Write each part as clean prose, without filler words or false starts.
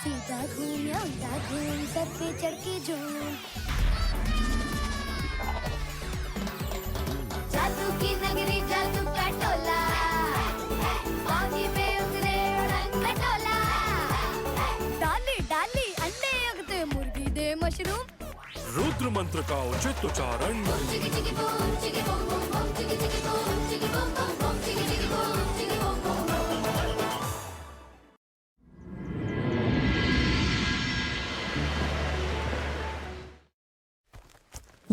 सीधा घूम या उल्टा घूम, सर पे चढ़ के झूम। जादू की नगरी, जादू का टोला, पानी पे उतरे उड़न खटोला। डाली डाली अंडे उगते, मुर्गी दे मशरूम। रुद्र मंत्र का उचित उच्चारण। चिकी चिकी बूम, चिकी बूम बूम बूम, चिकी चिकी बूम, चिकी बूम बूम बूम, चिकी चिकी बूम, चिकी बूम बूम बूम।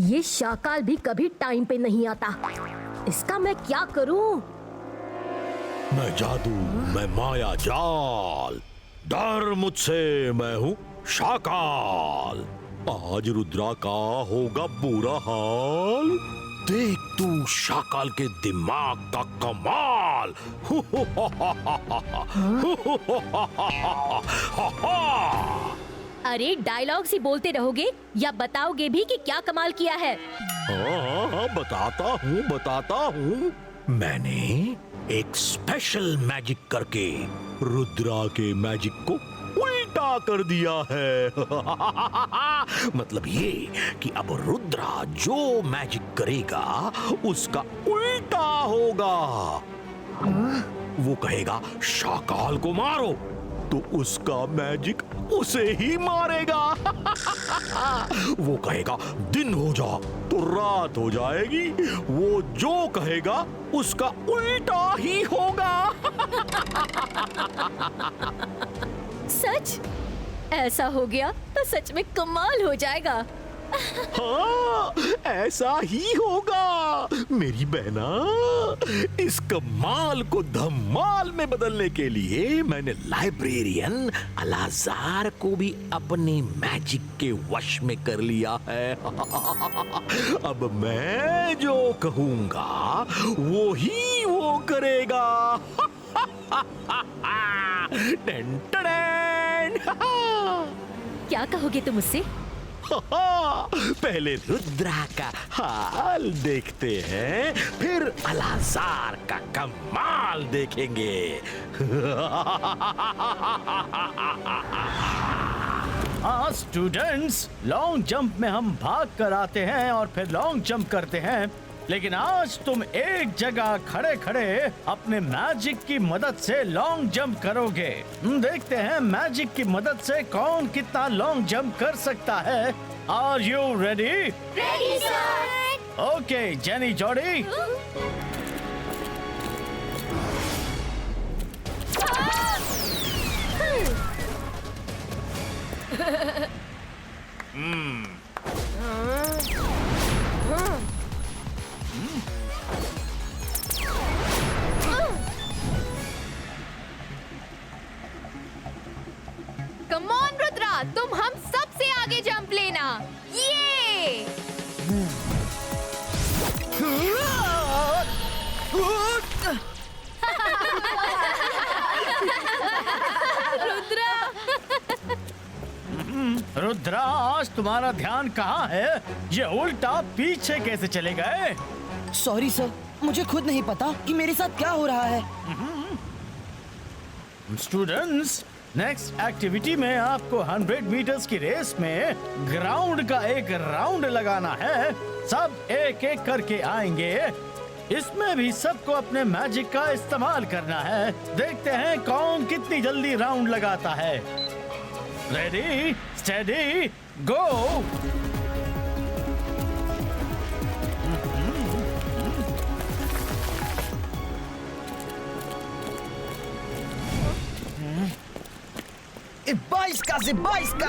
ये शाकाल भी कभी टाइम पे नहीं आता। इसका मैं क्या करूं? मैं जादू, मैं माया जाल, डर मुझसे, मैं हूँ शाकाल। आज रुद्रा का होगा बुरा हाल। देख तू शाकाल के दिमाग का कमाल। अरे डायलॉग्स ही बोलते रहोगे या बताओगे भी कि क्या कमाल किया है? हाँ, बताता हूँ। मैंने एक स्पेशल मैजिक करके रुद्रा के मैजिक को उल्टा कर दिया है। मतलब ये कि अब रुद्रा जो मैजिक करेगा उसका उल्टा होगा। वो कहेगा शाकाल को मारो, तो उसका मैजिक उसे ही मारेगा। वो कहेगा दिन हो जा, तो रात हो जाएगी। वो जो कहेगा उसका उल्टा ही होगा। सच? ऐसा हो गया तो सच में कमाल हो जाएगा। हाँ, ऐसा ही होगा मेरी बहना। इस कमाल को धमाल में बदलने के लिए मैंने लाइब्रेरियन अलाजार को भी अपने मैजिक के वश में कर लिया है। अब मैं जो कहूंगा वो ही वो करेगा। टन टन। क्या कहोगे तुम उससे? पहले रुद्रा का हाल देखते हैं, फिर अलाजार का कमाल देखेंगे। हाँ स्टूडेंट्स, लॉन्ग जंप में हम भाग कर आते हैं और फिर लॉन्ग जंप करते हैं, लेकिन आज तुम एक जगह खड़े खड़े अपने मैजिक की मदद से लॉन्ग जंप करोगे। देखते हैं मैजिक की मदद से कौन कितना लॉन्ग जंप कर सकता है। Are you ready? Ready sir. Okay Jenny Jodie. Come on Rudra, तुम हम सबसे आगे जंप लेना। ये रुद्रा, आज तुम्हारा ध्यान कहाँ है? ये उल्टा पीछे कैसे चले गए? सॉरी सर, मुझे खुद नहीं पता कि मेरे साथ क्या हो रहा है। स्टूडेंट्स, नेक्स्ट एक्टिविटी में आपको 100 मीटर्स की रेस में ग्राउंड का एक राउंड लगाना है। सब एक एक करके आएंगे। इसमें भी सबको अपने मैजिक का इस्तेमाल करना है। देखते हैं कौन कितनी जल्दी राउंड लगाता है। रेडी, स्टेडी, गो। बाईस का से 22 का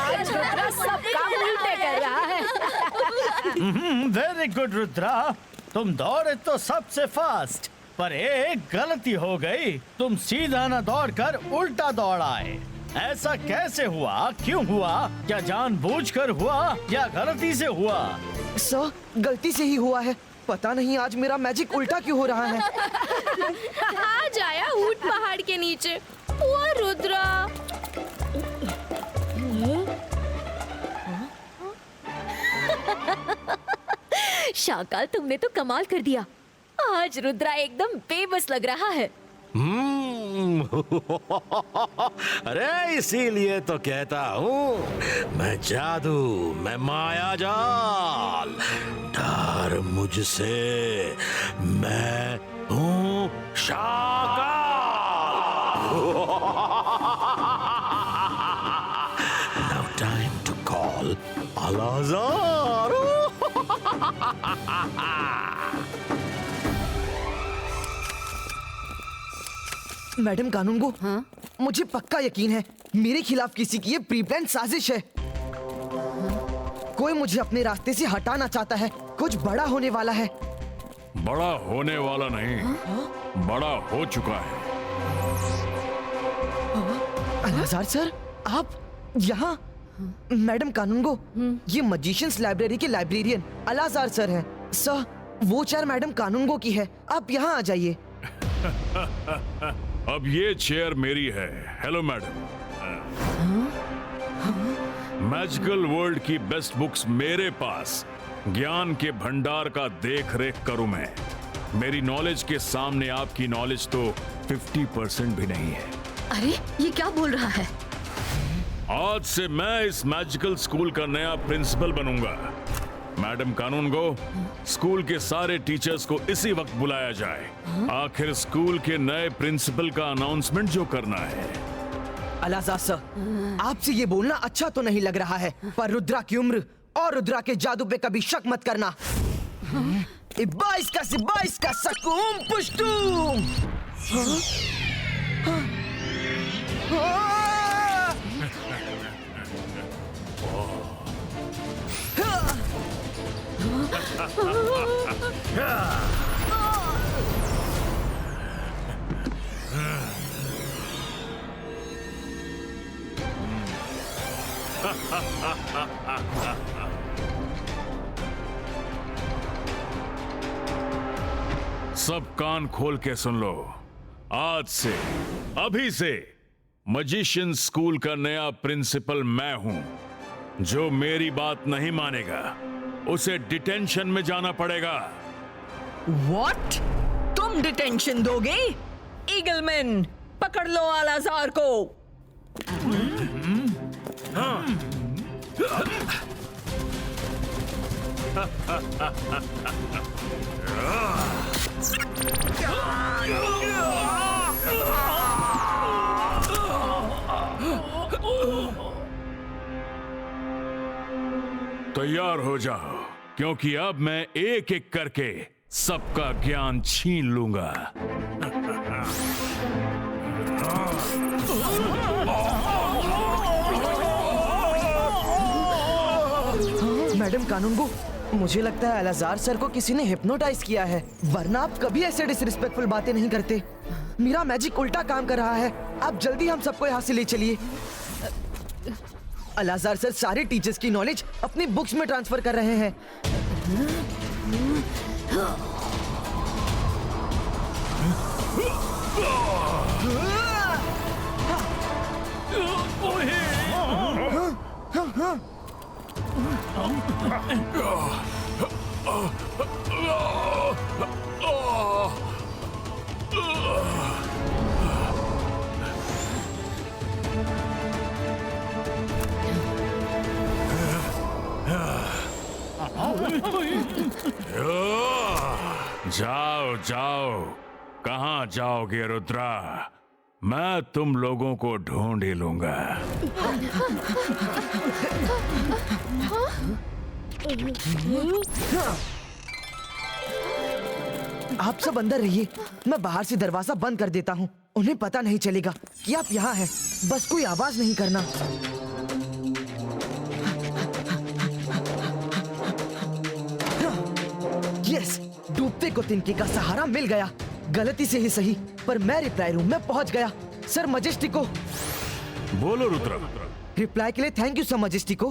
आज रुद्रा सब काम उल्टे कर रहा है। वेरी गुड रुद्रा, तुम दौड़े तो सबसे फास्ट, पर एक गलती हो गई। तुम सीधा न दौड़कर उल्टा दौड़ आए। ऐसा कैसे हुआ? क्यों हुआ? क्या जानबूझकर हुआ या गलती से हुआ? सर, गलती से ही हुआ है। पता नहीं आज मेरा मैजिक उल्टा क्यों हो रहा है। आज आया ऊंट पहाड़ के नीचे। हुआ रुद्रा। शाकाल, तुमने तो कमाल कर दिया। आज रुद्रा एकदम बेबस लग रहा है। अरे इसीलिए तो कहता हूँ मैं जादू, मैं माया जाल, डर मुझसे, मैं हूँ Shakaal. Now time to call Al-Azhar. Madam Kanungo, हाँ? मुझे पक्का यकीन है मेरे खिलाफ किसी की ये प्री प्लान साजिश है। कोई मुझे अपने रास्ते से हटाना चाहता है। कुछ बड़ा होने वाला है। बड़ा होने वाला नहीं, बड़ा हो चुका है। अलाजार सर, आप यहाँ? मैडम कानूनगो, ये मजिशियंस लाइब्रेरी के लाइब्रेरियन अलाजार सर हैं। सर, वो चेयर मैडम कानूनगो की है। आप यहाँ आ जाइए। अब ये चेयर मेरी है। Hello madam. मैजिकल वर्ल्ड की बेस्ट बुक्स मेरे पास। ज्ञान के भंडार का देख रेख करूं मैं। मेरी नॉलेज के सामने आपकी नॉलेज तो 50% भी नहीं है। अरे ये क्या बोल रहा है? आज से मैं इस मैजिकल स्कूल का नया प्रिंसिपल बनूंगा। मैडम कानूनगो, स्कूल के सारे टीचर्स को इसी वक्त बुलाया जाए। आखिर स्कूल के नए प्रिंसिपल का अनाउंसमेंट जो करना है। अलाजार सर, आपसे ये बोलना अच्छा तो नहीं लग रहा है, पर रुद्रा की उम्र और रुद्रा के जादू पे कभी शक मत करना। 22 का सकूम पुष्टुम। सब कान खोल के सुन लो। आज से, अभी से मजिशियन स्कूल का नया प्रिंसिपल मैं हूं। जो मेरी बात नहीं मानेगा उसे डिटेंशन में जाना पड़ेगा। व्हाट? तुम डिटेंशन दोगे? ईगलमैन, पकड़ लो अलाजार को। तैयार हो जाओ, क्योंकि अब मैं एक एक करके सबका ज्ञान छीन लूंगा। मैडम कानूनगो, मुझे लगता है अलाजार सर को किसी ने हिप्नोटाइज किया है, वरना आप कभी ऐसे डिसरिस्पेक्टफुल बातें नहीं करते। मेरा मैजिक उल्टा काम कर रहा है। आप जल्दी हम सबको यहाँ से ले चलिए। अलाजार सर सारे टीचर्स की नॉलेज अपनी बुक्स में ट्रांसफर कर रहे हैं। जाओ जाओ, कहां जाओगे रुद्रा? मैं तुम लोगों को ढूंढ ही लूंगा। आप सब अंदर रहिए, मैं बाहर से दरवाजा बंद कर देता हूँ। उन्हें पता नहीं चलेगा कि आप यहाँ हैं। बस कोई आवाज नहीं करना। यस, डूबते को तिनके का सहारा मिल गया। गलती से ही सही, पर मैं रिप्लाई रूम में पहुंच गया। सर मजेस्टिको। बोलो रुद्रा। रिप्लाई के लिए थैंक यू सर मजेस्टिको।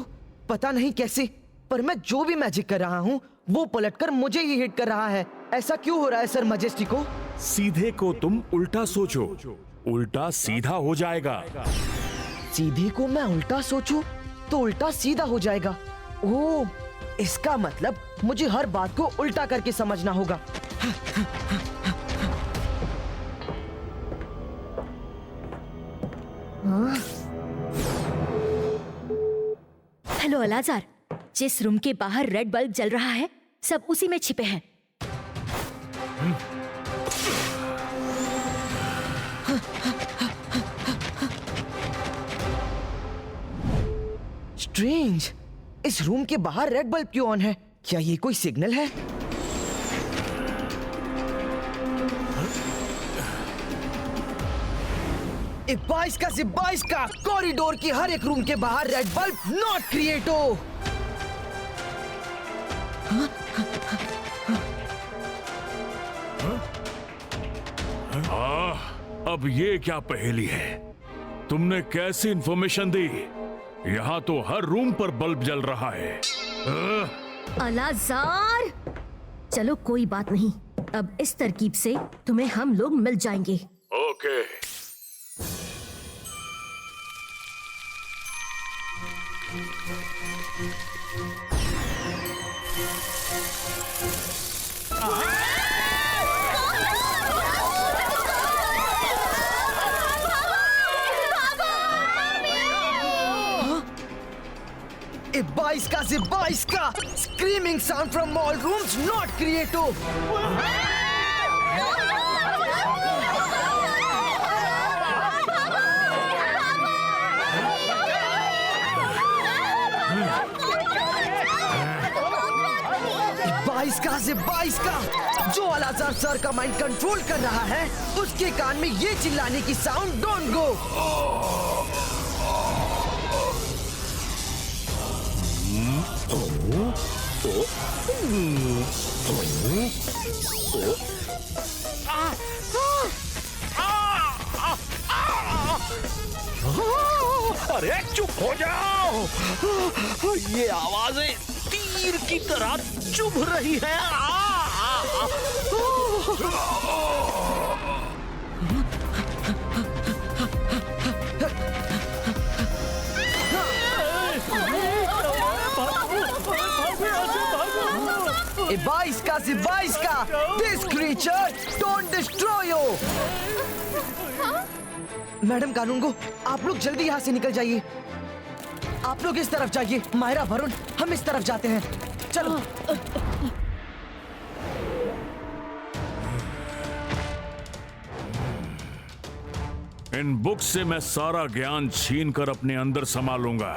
पता नहीं कैसे, पर मैं जो भी मैजिक कर रहा हूँ वो पलटकर मुझे ही हिट कर रहा है। ऐसा क्यों हो रहा है सर मजेस्टिको? सीधे को तुम उल्टा सोचो, उल्टा सीधा हो जाएगा। सीधे को मैं उल्टा सोचूं तो उल्टा सीधा हो जाएगा। ओह, इसका मतलब मुझे हर बात को उल्टा करके समझना होगा। हेलो अलाजार, जिस रूम के बाहर रेड बल्ब जल रहा है सब उसी में छिपे हैं। स्ट्रेंज, इस रूम के बाहर रेड बल्ब क्यों ऑन है? क्या ये कोई सिग्नल है? बाईस का से 22 का कॉरिडोर की हर एक रूम के बाहर रेड बल्ब नॉट क्रिएटो। अब ये क्या पहेली है? तुमने कैसी इंफॉर्मेशन दी? यहाँ तो हर रूम पर बल्ब जल रहा है। अलाजार, चलो कोई बात नहीं, अब इस तरकीब से तुम्हें हम लोग मिल जाएंगे। ओके। बाईस का से 22 का screaming sound from all rooms not क्रिएटो। का से 22 का जो अलाजार सर का माइंड कंट्रोल कर रहा है, उसके कान में ये चिल्लाने की साउंड डोंट गो। अरे चुप हो जाओ, ये आवाजें तीर की तरह चुभ रही है। ए 22 का से 22 का this creature don't destroy you. Madam Kanungo, आप लोग जल्दी यहाँ से निकल जाइए। आप लोग इस तरफ जाइए, मायरा, वरुण, हम इस तरफ जाते हैं। चलो। इन बुक्स से मैं सारा ज्ञान छीन कर अपने अंदर समा लूंगा,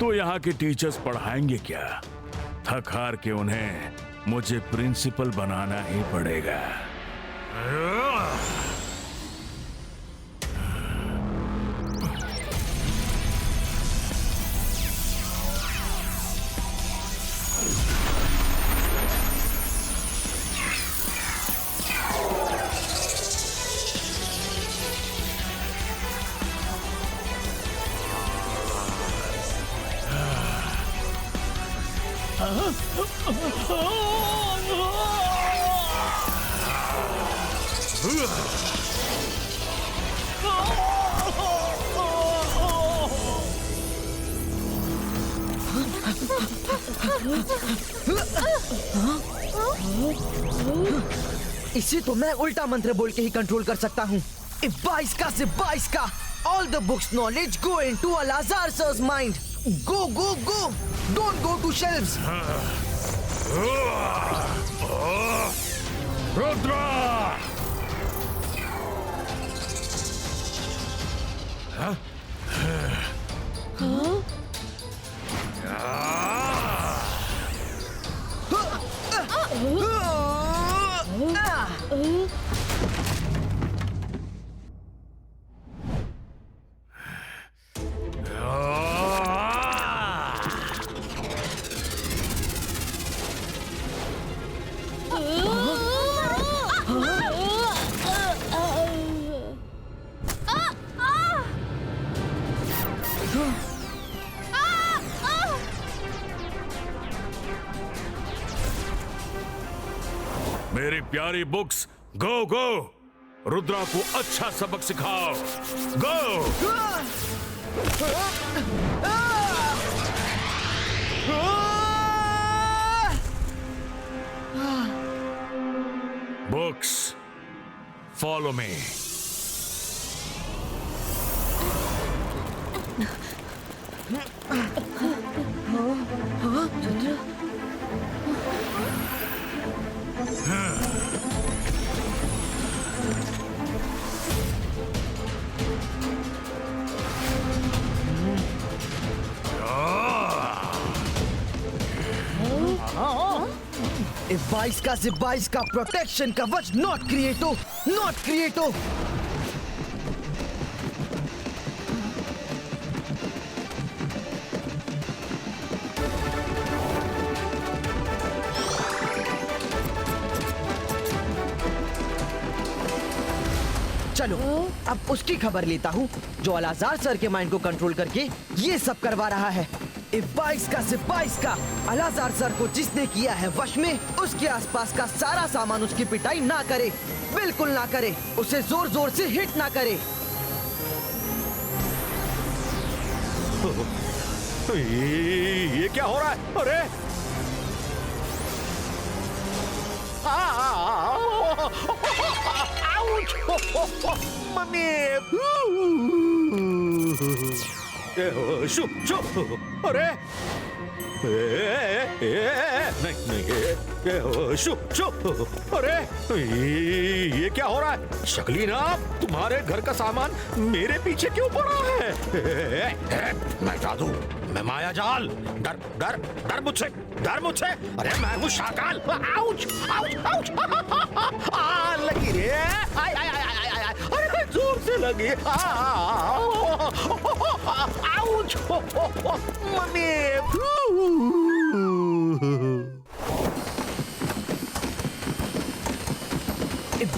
तो यहाँ के टीचर्स पढ़ाएंगे क्या? थक हार के उन्हें मुझे प्रिंसिपल बनाना ही पड़ेगा। इसे तो मैं उल्टा मंत्र बोल के ही कंट्रोल कर सकता हूँ। 22 का से 22 का all the books knowledge go into Alazar sir's mind. Go go go, don't go to shelves. Rudra! मेरी प्यारी बुक्स, गो गो, रुद्रा को अच्छा सबक सिखाओ। गो! Books, follow me. ए 22 का से 22 का प्रोटेक्शन कवच नॉट क्रिएटो, नॉट क्रिएटो। चलो अब उसकी खबर लेता हूँ जो अलाजार सर के माइंड को कंट्रोल करके ये सब करवा रहा है। 22 का से 22 का अलाजार सर को जिसने किया है वश में, उसके आसपास का सारा सामान उसकी पिटाई ना करे, बिल्कुल ना करे, उसे जोर जोर से हिट ना करे। ये क्या हो रहा है? अरे मम्मी, शु शु, अरे नहीं, शु शु, अरे ये क्या हो रहा है? शक्लीना, तुम्हारे घर का सामान मेरे पीछे क्यों पड़ा है? मैं जादू, मैं माया जाल, डर डर डर मुझसे, डर मुझसे। अरे मैं हूँ शाकाल। आउच आउच आउच, लगी रे, आय आय आय आय आय, अरे जोर से लगी। Ouch, mummy.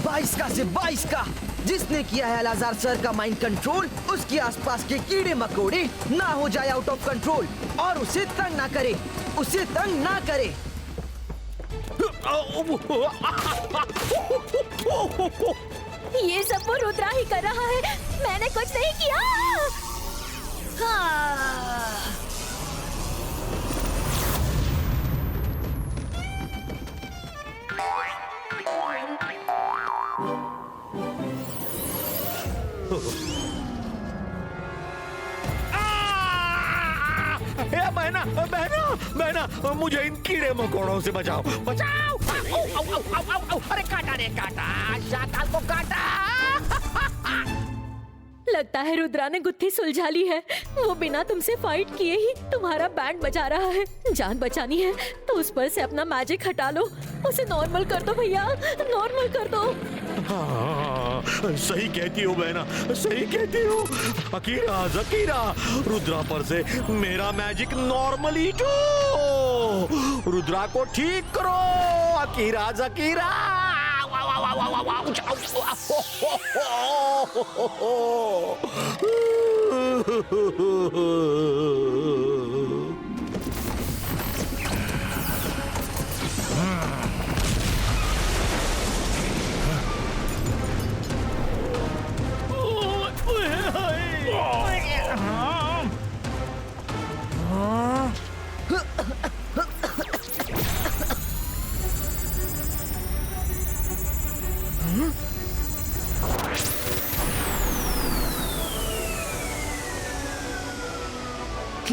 22 का से 22 का जिसने किया है अलाजार सर का माइंड कंट्रोल, उसके आसपास के कीड़े मकोड़े ना हो जाए आउट ऑफ कंट्रोल और उसे तंग ना करे, उसे तंग ना करे। ये सब वो रुद्रा ही कर रहा है, मैंने कुछ नहीं किया। हाँ। बहना बहना बहना, मुझे इन कीड़े मकोड़ों से बचाओ, बचाओ। अरे काटा रे काटा, शाकाल को काटा। लगता है रुद्रा ने गुत्थी सुलझा ली है। वो बिना तुमसे फाइट किए ही तुम्हारा बैंड बजा रहा है। जान बचानी है तो उस पर से अपना मैजिक हटा लो, उसे नॉर्मल कर दो भैया, नॉर्मल कर दो। हाँ, सही कहती हो बहना, सही कहती हो। अकीरा जकीरा, रुद्रा पर से मेरा मैजिक नॉर्मली जो रुद्रा को ठीक करो। अकीरा जकीरा,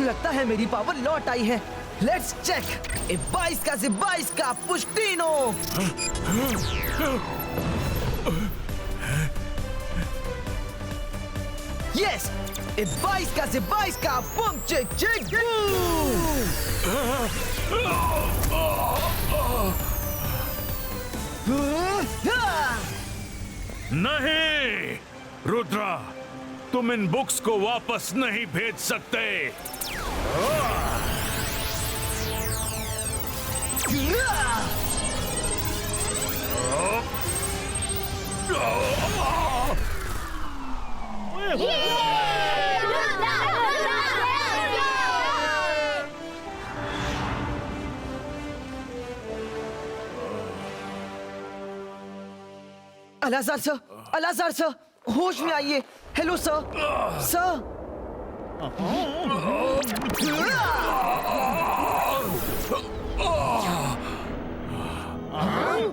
लगता है मेरी पावर लौट आई है। Let's check. 22 का से 22 का पुष्टिनो। यस, 22 का से 22 का बम चेक चेक नहीं रुद्रा, तुम इन बुक्स को वापस नहीं भेज सकते। अलाजार सर, अलाजार सर, होश में आइए। Hello sir, sir.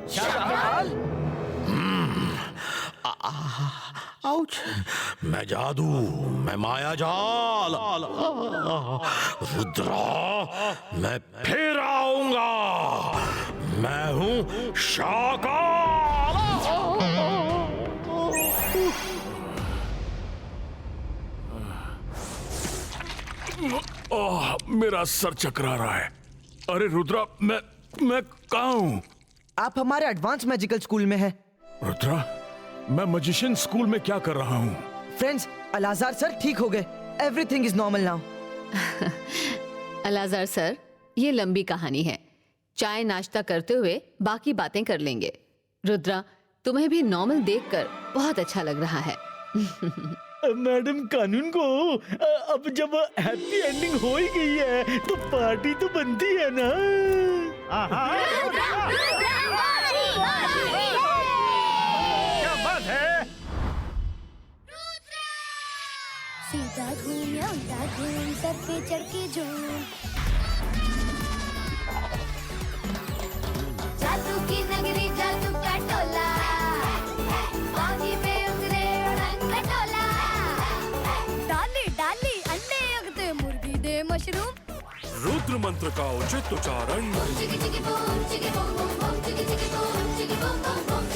Shakaal, ouch. मैं जादू, मैं माया जाल, रुद्रा, मैं फिर आऊंगा। मैं हूं शाकाल। मेरा सर चकरा रहा है। अरे रुद्रा, मैं कहाँ हूँ? आप हमारे एडवांस मैजिकल स्कूल में हैं। रुद्रा, मैं मजिशियन स्कूल में क्या कर रहा हूँ? फ्रेंड्स, अलाजार सर ठीक हो गए। Everything is normal now. Alazar sir, ये लंबी कहानी है। चाय नाश्ता करते हुए बाकी बातें कर लेंगे। रुद्रा, तुम्हें भी नॉर्मल देखकर बहुत अच्छा लग रहा है। मैडम कानून को अब जब हैप्पी एंडिंग हो ही गई है तो पार्टी तो बनती है ना। क्या बात है? सीधा घूम या उल्टा घूम, सर पे चढ़ के झूम। जादू की नगरी, जादू का टोला, पानी पे उतरे उड़न खटोला। डाली डाली अंडे उगते, मुर्गी दे मशरूम। रुद्र मंत्र का उचित उच्चारण। चिकी चिकी बूम, चिकी बूम बूम बूम, चिकी चिकी बूम, चिकी बूम बूम बूम।